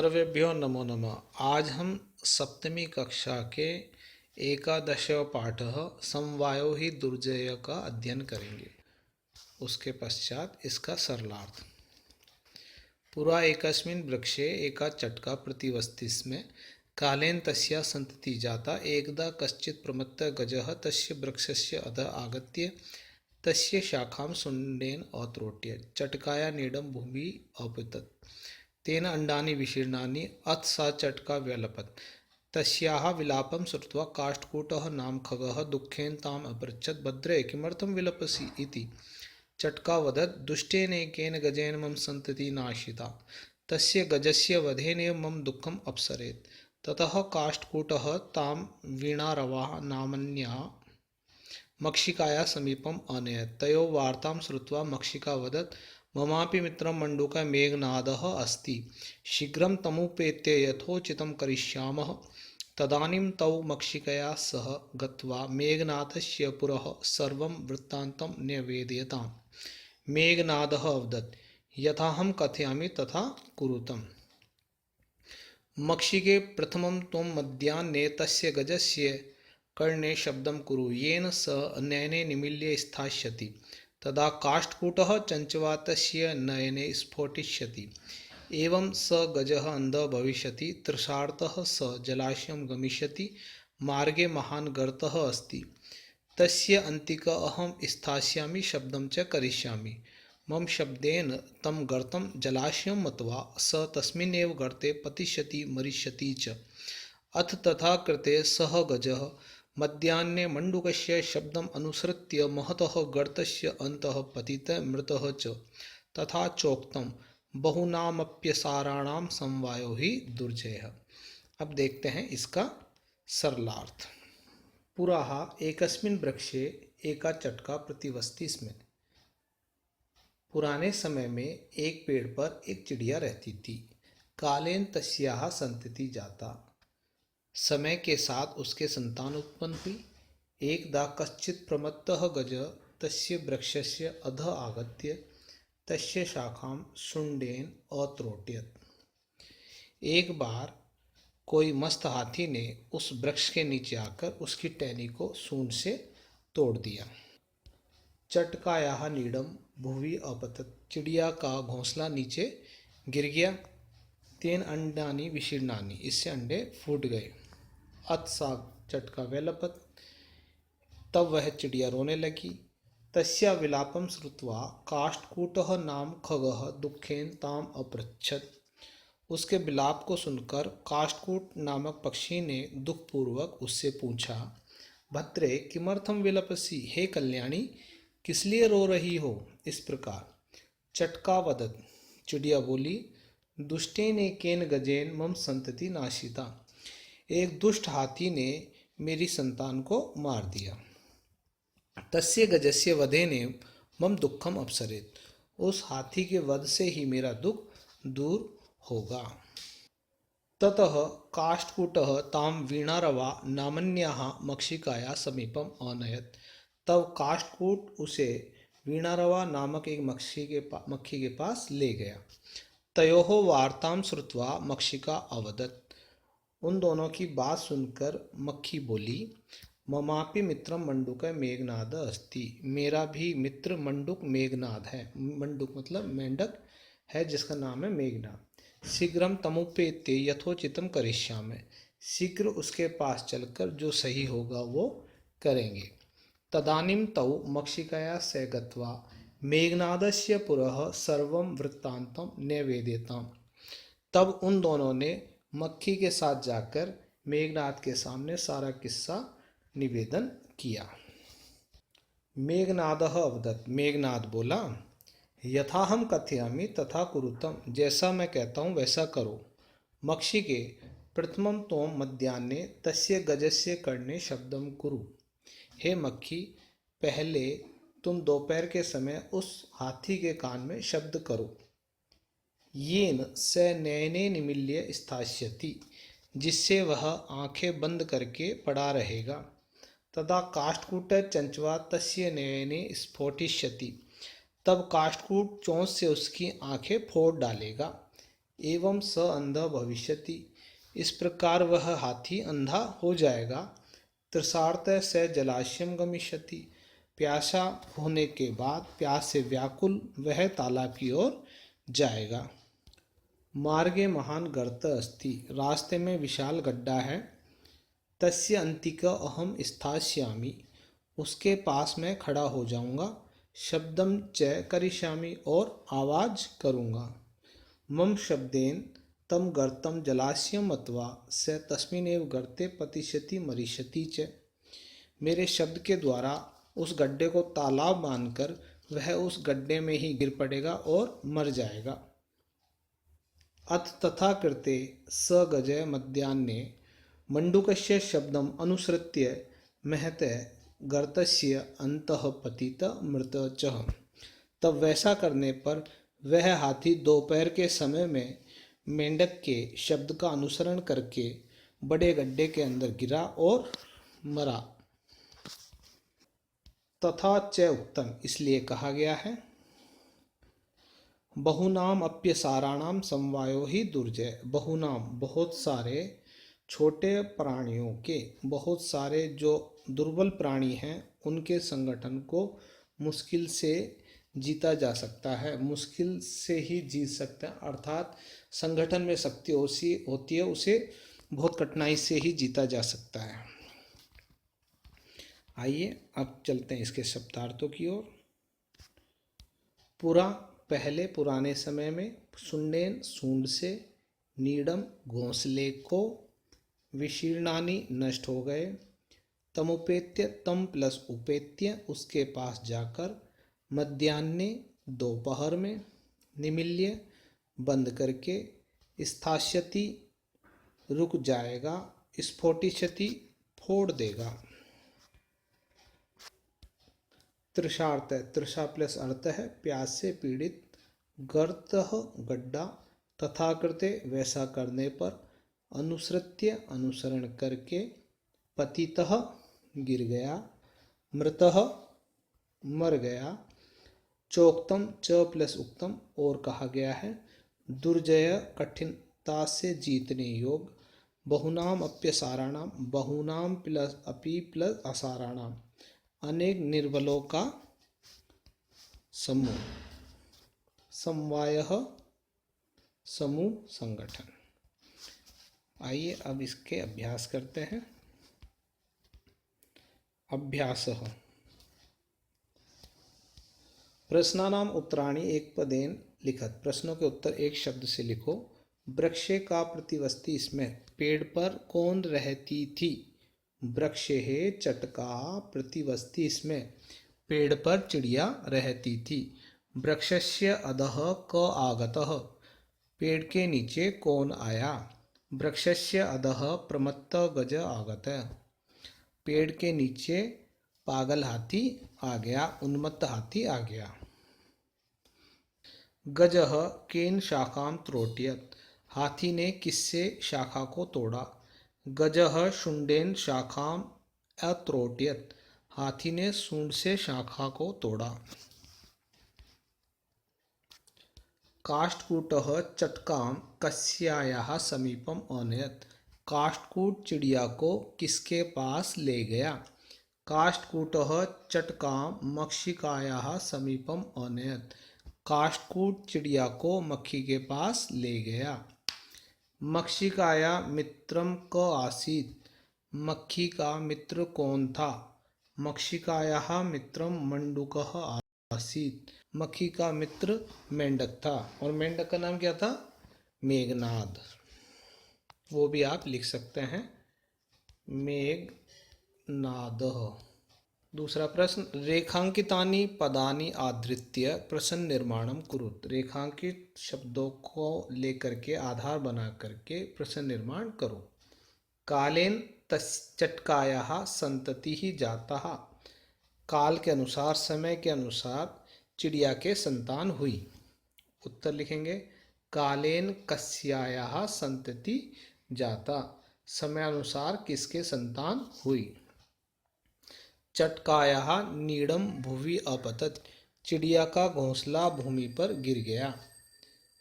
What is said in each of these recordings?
सर्वेभ्यो नमो नमः। आज हम सप्तमी कक्षा के एकादशव पाठ समवायो ही दुर्जय का अध्ययन करेंगे। उसके पश्चात इसका सरलार्थ। पुरा एकस्मिन् वृक्षे एका चटका प्रतिवस्तिस्मे कालेन तस्या सन्तति जाता एकदा कश्चित् प्रमत्तः गजः तस्य वृक्षस्य अधः आगत्य तस्य शाखां शुण्डेन अत्रोट्य चटकाया नीडं भूमिः अपतत् तेन अंडानि विशीर्णानि अथ सा चटका व्यलपत् तस्याः विलापं श्रुत्वा काष्ठकूटः नाम खगः दुःखेन ताम् अपृच्छत् भद्रे किमर्थं विलपसि इति चटका वदत् दुष्टेनैकेन गजेन मम सन्ततिः नाशिता तस्य गजस्य वधेनैव मम दुःखम् अपसरेत् ततः काष्ठकूटः तां वीणारवाः नामन्याः मक्षिकाया समीपम् अनयत् तयोः वार्तां श्रुत्वा मक्षिका वदत् ममापि मित्रं मण्डूकः मेघनादः अस्ति शीघ्रं तमुपेत्य यथोचितं करिष्यामः। तदानीं तौ मक्षिकया सह गत्वा मेघनादस्य पुरः सर्वं वृत्तान्तं न्यवेदयताम्। मेघनादः अवदत् यथाहं कथयामि तथा कुरुतम्। मक्षिके प्रथमं त्वं मध्याह्ने तस्य गजस्य कर्णे शब्दं कुरु येन स नयने निमील्य स्थास्यति तदा काष्ठकूटः चञ्चवा तस्य नयने स्फोटिष्यति एवं स गजः अन्धः भविष्यति तृषार्तः स जलाशयं गमिष्यति मार्गे महान् गर्तः अस्ति तस्य अन्तिके अहं स्थास्यामि शब्दं च करिष्यामि मम शब्देन तं गर्तं जलाशयं मत्वा स तस्मिन्नेव गर्ते पतिष्यति मरिष्यति च अथ तथा कृते सः गजः मध्याह्ने मण्डूकस्य शब्दम् अनुसृत्य महतः गर्तस्य अन्तः पतितः मृतः च तथा चोक्तं बहुनामप्यसाराणां समवायो ही दुर्जयः। अब देखते हैं इसका सरलार्थ। पुराः एकस्मिन् वृक्षे एका चटका प्रतिवस्ति स्म। पुराने समय में एक पेड़ पर एक चिड़िया रहती थी। कालेन तस्याः सन्तति जाता, समय के साथ उसके संतान उत्पन्न हुई। एकदा कश्चित् प्रमत्तः गजः तस्य वृक्षस्य अधः आगत्य तस्य शाखां शुण्डेन अत्रोट्यत्। एक बार कोई मस्त हाथी ने उस वृक्ष के नीचे आकर उसकी टहनी को सूंड से तोड़ दिया। चटकायाः नीडं भुवि अपतत्, चिड़िया का घोंसला नीचे गिर गया। तेन अंडानि विशीर्णानि, इससे अंडे फूट गए। अथ सा चटका व्यलपत, तब वह चिड़िया रोने लगी। तस्या विलापं श्रुत्वा काष्ठकूटः नाम खगः दुःखेन ताम अपृच्छत्। उसके विलाप को सुनकर काष्ठकूट नामक पक्षी ने दुखपूर्वक उससे पूछा, भद्रे किमर्थम विलपसि, हे कल्याणी किस लिए रो रही हो इस प्रकार। चटका वदत्, चिड़िया बोली, दुष्टेनेकेन गजेन मम सन्तति नाशिता, एक दुष्ट हाथी ने मेरी संतान को मार दिया। तस्य गजस्य वधेने मम दुःखम अपसरेत्, उस हाथी के वध से ही मेरा दुख दूर होगा। ततः काष्ठकूटः तां वीणारवा नामन्याः मक्षिकाया समीपम अनयत्। तब काष्ठकूट उसे वीणारवा नामक एक मक्खी के पास ले गया। तयोः वार्तां श्रुत्वा मक्षिका अवदत्, उन दोनों की बात सुनकर मक्खी बोली, ममापि मित्रम मंडूकः मेघनादः अस्ति, मेरा भी मित्र मंडूक मेघनाद है। मंडूक मतलब मेंढक है जिसका नाम है मेघनाद। शीघ्रम तमुपेत्य यथोचितं करिष्यामि, शीघ्र उसके पास चलकर जो सही होगा वो करेंगे। तदानीं तौ मक्षिकया सह गत्वा मेघनादस्य पुरः सर्वं वृत्तान्तं न्यवेदयताम्। तब उन दोनों ने मक्खी के साथ जाकर मेघनाद के सामने सारा किस्सा निवेदन किया। मेघनादः अवदत्, मेघनाद बोला, यथाहं कथयामि तथा कुरुतम, जैसा मैं कहता हूँ वैसा करो। मक्षिके प्रथमं त्वं मध्याह्ने तस्य गजस्य कर्णे शब्दं कुरु, हे मक्खी पहले तुम दोपहर के समय उस हाथी के कान में शब्द करो। येन स नयने निमील्य स्थास्यति, जिससे वह आंखें बंद करके पड़ा रहेगा। तदा काष्ठकूट चंचवा तस्य नयने स्फोटिष्यति, तब काष्ठकूट चोंच से उसकी आंखें फोड़ डालेगा। एवं स अंधा भविष्यति, इस प्रकार वह हाथी अंधा हो जाएगा। तृषार्त से जलाशयम गमिष्यति, प्यासा होने के बाद प्यास से व्याकुल वह तालाब की ओर जाएगा। मार्गे महान गर्त अस्ति, रास्ते में विशाल गड्ढा है। तस्य अंतिक अहम स्थास्यामि, उसके पास मैं खड़ा हो जाऊंगा। शब्दम च करिष्यामि, और आवाज करूंगा। मम शब्देन तम गर्तम जलाशयम अथवा स तस्मिनेव गर्ते पतिष्यति मरिष्यति च, मेरे शब्द के द्वारा उस गड्ढे को तालाब मानकर वह उस गड्ढे में ही गिर पड़ेगा और मर जाएगा। अथ तथा कृते स गजय मध्याह्ने मंडूकस्य शब्दम अनुसृत्य महते गर्तस्य अंतः पतित मृत च, तब वैसा करने पर वह हाथी दोपहर के समय में मेंढक के शब्द का अनुसरण करके बड़े गड्ढे के अंदर गिरा और मरा। तथा च उक्तम, इसलिए कहा गया है। बहुनाम अप्यसाराणाम समवायो ही दुर्जय, बहुनाम बहुत सारे छोटे प्राणियों के, बहुत सारे जो दुर्बल प्राणी हैं उनके संगठन को मुश्किल से जीता जा सकता है, मुश्किल से ही जीत सकते हैं, अर्थात संगठन में शक्ति होती है उसे बहुत कठिनाई से ही जीता जा सकता है। आइए अब चलते हैं इसके शब्दार्थों की ओर। पुरा पहले, पुराने समय में। सुंडेन सूंड से, नीडम घोंसले को, विशीर्णानी नष्ट हो गए, तमुपेत्य तम प्लस उपेत्य उसके पास जाकर, मध्याह्ने दोपहर में, निमिल्य बंद करके, स्थास्यति रुक जाएगा, स्फोटिष्यति फोड़ देगा। तृषार्थ, तृषा प्लस अर्थ है प्यास से पीड़ित, गर्त गड्ढा, तथा कृते वैसा करने पर, अनुसृत्य अनुसरण करके, पतितः गिर गया, मृतः मर गया, चोक्तम च प्लस उक्तम और कहा गया है, दुर्जय कठिनता से जीतने योग, बहुनाम अप्यसाराणाम, बहुनाम प्लस अपि प्लस असाराणाम, अनेक निर्बलों का समूह, समवाय समूह संगठन। आइए अब इसके अभ्यास करते हैं। अभ्यास। प्रश्नानाम उत्तराणि एक पदेन लिखत, प्रश्नों के उत्तर एक शब्द से लिखो। वृक्षे का प्रतिवस्ती, इसमें पेड़ पर कौन रहती थी। वृक्षे चटका प्रतिवस्ती, इसमें पेड़ पर चिड़िया रहती थी। वृक्षस्य अधः क आगतः, पेड़ के नीचे कौन आया। वृक्षस्य अधः प्रमत्त गज आगत, पेड़ के नीचे पागल हाथी आ गया, उन्मत्त हाथी आ गया। गजः केन शाखाम त्रोट्यत, हाथी ने किससे शाखा को तोड़ा। गजः शुंडेन शाखाम अत्रोट्यत, हाथी ने सूंड से शाखा को तोड़ा। काष्ठकूटः चटकाम कस्यायाः समीपम अनयत, काष्ठकूट चिड़िया को किसके पास ले गया। काष्ठकूटः चटकाम मक्षिकायाः समीपम अनयत, काष्ठकूट चिड़िया को मक्खी के पास ले गया। मक्षिकाया मित्रम क आसीत, मक्खी का मित्र कौन था। मक्षिकायाः मित्रम मंडूकः आसीत, मक्खी का मित्र मेंढक था, और मेंढक का नाम क्या था, मेघनाद। वो भी आप लिख सकते हैं, मेघनादः। दूसरा प्रश्न, रेखांकितानि पदानि आधृत्य प्रश्न निर्माणम कुरुत, रेखांकित शब्दों को लेकर के आधार बना करके प्रश्न निर्माण करो। कालेन चटकायाः संततिः जातः, काल के अनुसार, समय के अनुसार चिड़िया के संतान हुई। उत्तर लिखेंगे, कालेन कस्यायाः संतति जाता, समय अनुसार किसके संतान हुई। चटकायाः नीडम भुवि अपतत, चिड़िया का घोंसला भूमि पर गिर गया।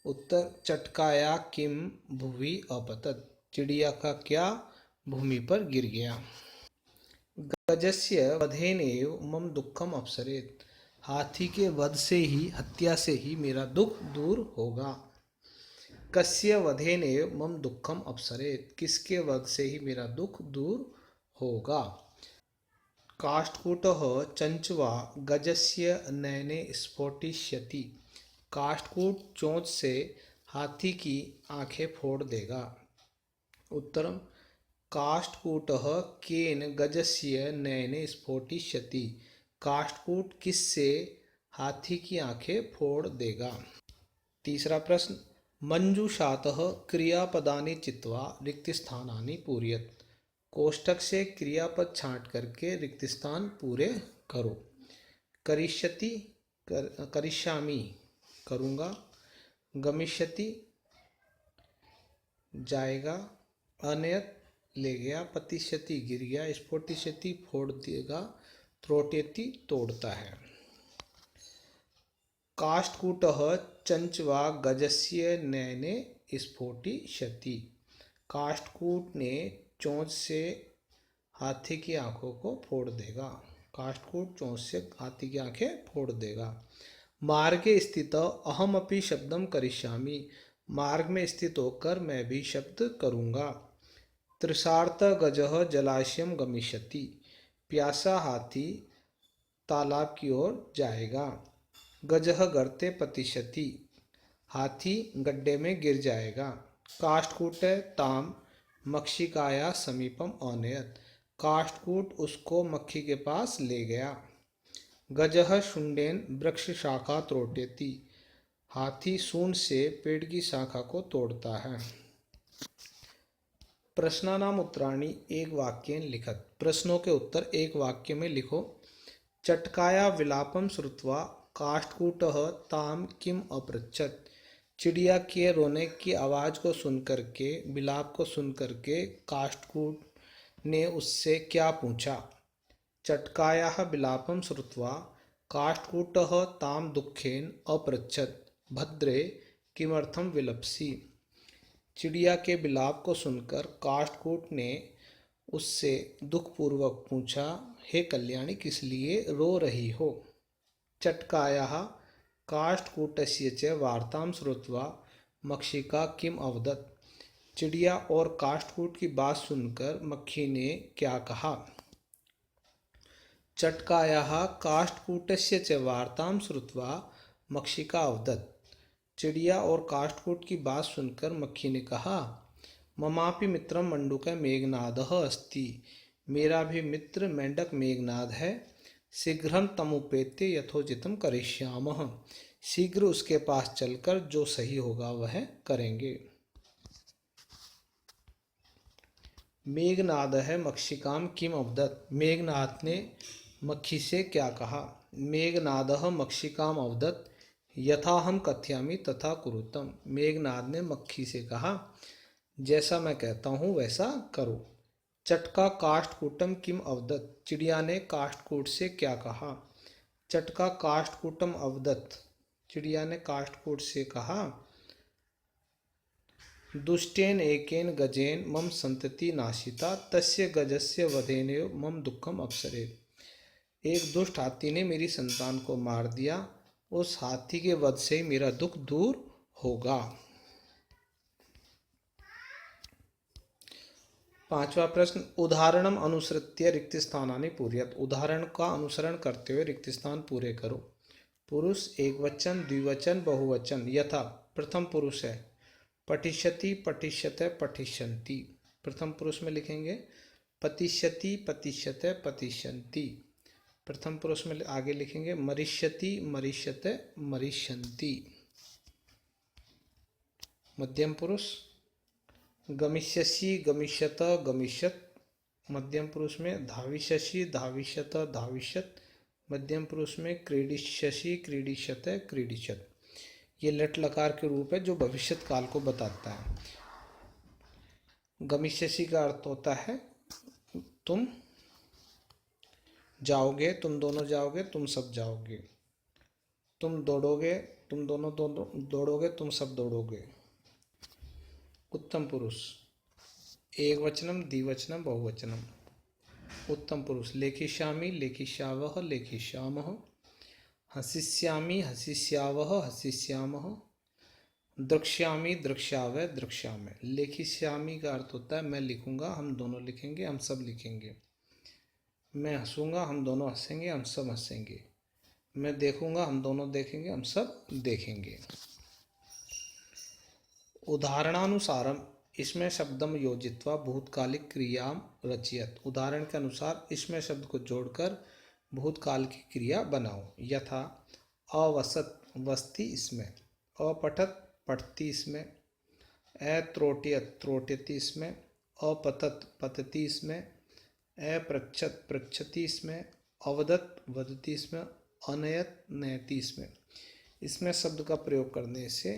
उत्तर चटकाया किम भुवि अपतत, चिड़िया का क्या भूमि पर गिर गया। गजस्य वधेनैव मम दुःखम अपसरेत, हाथी के वध से ही, हत्या से ही मेरा दुख दूर होगा। कस्य वधेनैव मम दुःखम अपसरेत, किसके वध से ही मेरा दुख दूर होगा। काष्ठकूटः चंचवा गजस्य नयने स्फोटिष्यति, काष्ठकूट चोंच से हाथी की आंखें फोड़ देगा। उत्तरम काष्ठकूटः केन गजस्य नयने स्फोटिष्यति, काष्ठकूट किससे हाथी की आंखें फोड़ देगा। तीसरा प्रश्न, मंजूषातः क्रियापदानि चित्वा रिक्तस्थानानि पूरयत, कोष्ठक से क्रियापद छांट करके रिक्त स्थान पूरे करो। करिष्यति करिष्यामि करूँगा, गमिष्यति जाएगा, अनयत ले गया, पतिष्यति गिर गया, स्फोटिष्यति फोड़ देगा, त्रोट्यति तोड़ता है। काष्ठकूटः चंचवा गजस्य नयने स्फोटिष्यति, काष्ठकूट ने चोंच से हाथी की आंखों को फोड़ देगा। काष्ठकूट चोंच से हाथी की आंखें फोड़ देगा। मार्गे स्थित अहमपि शब्दम करिष्यामि, मार्ग में स्थित होकर मैं भी शब्द करूँगा। तृषार्त गजः जलाशयम गमिष्यति, प्यासा हाथी तालाब की ओर जाएगा। गजः गर्ते पतिष्यति, हाथी गड्ढे में गिर जाएगा। काष्ठकूट ताम मक्षिकाया समीपम औनयत, काष्ठकूट उसको मक्खी के पास ले गया। गजः शुंडेन वृक्ष शाखा त्रोट्यति, हाथी सूंड से पेड़ की शाखा को तोड़ता है। प्रश्नानाम उत्तराणि एक वाक्येन लिखत, प्रश्नों के उत्तर एक वाक्य में लिखो। चटकाया विलापम श्रुत्वा काष्ठकूटः ताम किम अपृच्छत, चिड़िया के रोने की आवाज़ को सुनकर के, विलाप को सुनकर के काष्ठकूट ने उससे क्या पूछा। चटकायाः विलापम श्रुत्वा काष्ठकूटः ताम दुःखेन अपृच्छत, भद्रे किमर्थम विलप्सी, चिड़िया के विलाप को सुनकर काष्ठकूट ने उससे दुखपूर्वक पूछा, हे कल्याणी किस लिए रो रही हो। चटकायाः काष्ठकूटस्य च वार्तां श्रुत्वा मक्षिका किम अवदत्, चिड़िया और काष्ठकूट की बात सुनकर मक्खी ने क्या कहा। चटकायाः काष्ठकूटस्य च वार्तां श्रुत्वा मक्षिका अवदत्, चिड़िया और काष्ठकूट की बात सुनकर मक्खी ने कहा, ममापि मित्रम मंडूकः मेघनादः अस्ति, मेरा भी मित्र मेंढक मेघनाद है। शीघ्रं तमुपेत्य यथोचितं करिष्यामः, शीघ्र उसके पास चलकर जो सही होगा वह करेंगे। मेघनादः मक्षिकां किम अवदत्, मेघनाद ने मक्खी से क्या कहा। मेघनादः मक्षिकां अवदत् यथाहं कथयामि तथा कुरुतम, मेघनाद ने मक्खी से कहा, जैसा मैं कहता हूँ वैसा करो। चटका काष्ठकूटम किम अवदत्, चिड़िया ने काष्ठकूट से क्या कहा। चटका काष्ठकूटम अवदत्, चिड़िया ने काष्ठकूट से कहा, दुष्टेन एकेन गजेन मम संतति नाशिता, तस्य गजस्य वधेनैव मम दुःखम अपसरेत्, एक दुष्ट हाथी ने मेरी संतान को मार दिया, उस हाथी के वध से मेरा दुख दूर होगा। पांचवा प्रश्न, उदाहरणम अनुसृत्य रिक्त स्थानानि पूरयत, उदाहरण का अनुसरण करते हुए रिक्त स्थान पूरे करो। पुरुष एकवचन द्विवचन बहुवचन, यथा प्रथम पुरुष है पठिष्यति पठिष्यते पठिष्यन्ति, प्रथम पुरुष में लिखेंगे पतिष्यति पतिष्यते पतिष्यन्ति, प्रथम पुरुष में आगे लिखेंगे मरिष्यति मरिष्यते मरिष्यन्ति। मध्यम पुरुष गमिष्यसि गमिष्यत गमिष्यत, मध्यम पुरुष में धाविष्यसि धाविष्यत धाविष्यत, मध्यम पुरुष में क्रीडिष्यसि क्रीडिष्यत क्रीडिष्यत। ये लट लकार के रूप है जो भविष्य काल को बताता है। गमिष्यसि का अर्थ होता है तुम जाओगे, तुम दोनों जाओगे, तुम सब जाओगे। तुम दौड़ोगे, तुम दोनों दौड़ोगे, तुम सब दौड़ोगे। उत्तम पुरुष एक वचनम द्विवचनम बहुवचनम। उत्तम पुरुष लेखिष्यामि लेखिष्यावः लेखिष्यामः, हसिष्यामि हसिष्यावः हसिष्यामः, द्रक्ष्यामि द्रक्ष्यावः द्रक्ष्यामः। लेखिष्यामि का अर्थ होता है मैं लिखूंगा, हम दोनों लिखेंगे, हम सब लिखेंगे। मैं हंसूंगा, हम दोनों हंसेंगे, हम सब हंसेंगे। मैं देखूंगा, हम दोनों देखेंगे, हम सब देखेंगे। उदाहरणानुसारम इसमें शब्दम योजित्वा भूतकालिक क्रियाम रचयत। उदाहरण के अनुसार इसमें शब्द को जोड़कर भूतकाल की क्रिया बनाओ। यथा अवसत वसती इसमें, अपठत पठती इसमें, अत्रोट्यत त्रोट्यति इसमें, अपतत पतति इसमें, अपृच्छत पृच्छति इसमें, अवदत वदति इसमें, अनयत नयति इसमें। इसमें शब्द का प्रयोग करने से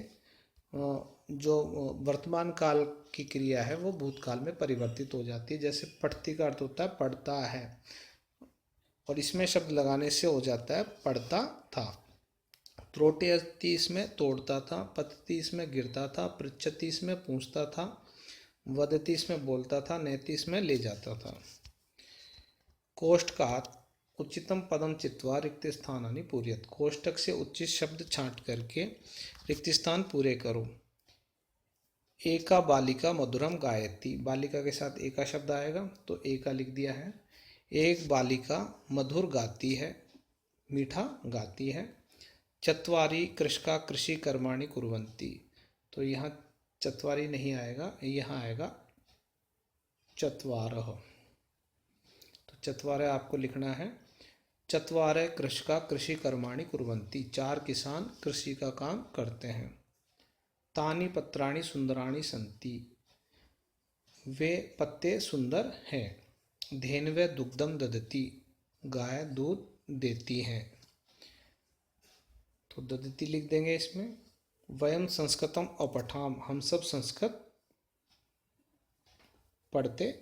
जो वर्तमान काल की क्रिया है वो भूतकाल में परिवर्तित हो जाती है। जैसे पठती का अर्थ होता है पढ़ता है, और इसमें शब्द लगाने से हो जाता है पढ़ता था। त्रोट्यति इसमें तोड़ता था, पतति इसमें गिरता था, पृच्छति इसमें पूछता था, वदति इसमें बोलता था, नयति इसमें ले जाता था। कोष्टकात् उचितम पदम चित्वा रिक्त स्थानानि पूर्यत। कोष्टक से उचित शब्द छांट करके रिक्त स्थान पूरे करो। एका बालिका मधुरम गायति, बालिका के साथ एका शब्द आएगा तो एका लिख दिया है। एक बालिका मधुर गाती है, मीठा गाती है। चत्वारि कृषका कृषि कर्माणि कुर्वन्ति, तो यहाँ चत्वारि नहीं आएगा, यहाँ आएगा चत्वारः। तो चत्वारः आपको लिखना है। चत्वारः कृषका कृषि कर्माणि कुर्वन्ति, 4 किसान कृषि का काम करते हैं। तानि पत्राणि सुंदराणि सन्ति, वे पत्ते सुंदर हैं। धेनवे दुग्धम ददति, गाय दूध देती है, तो ददति लिख देंगे इसमें। वयम संस्कृतम अपठाम, हम सब संस्कृत पढ़ते,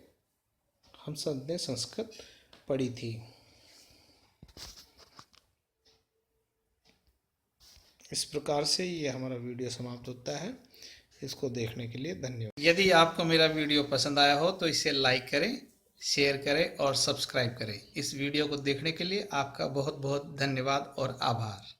हम सब ने संस्कृत पढ़ी थी। इस प्रकार से ये हमारा वीडियो समाप्त होता है। इसको देखने के लिए धन्यवाद। यदि आपको मेरा वीडियो पसंद आया हो तो इसे लाइक करें, शेयर करें और सब्सक्राइब करें। इस वीडियो को देखने के लिए आपका बहुत बहुत धन्यवाद और आभार।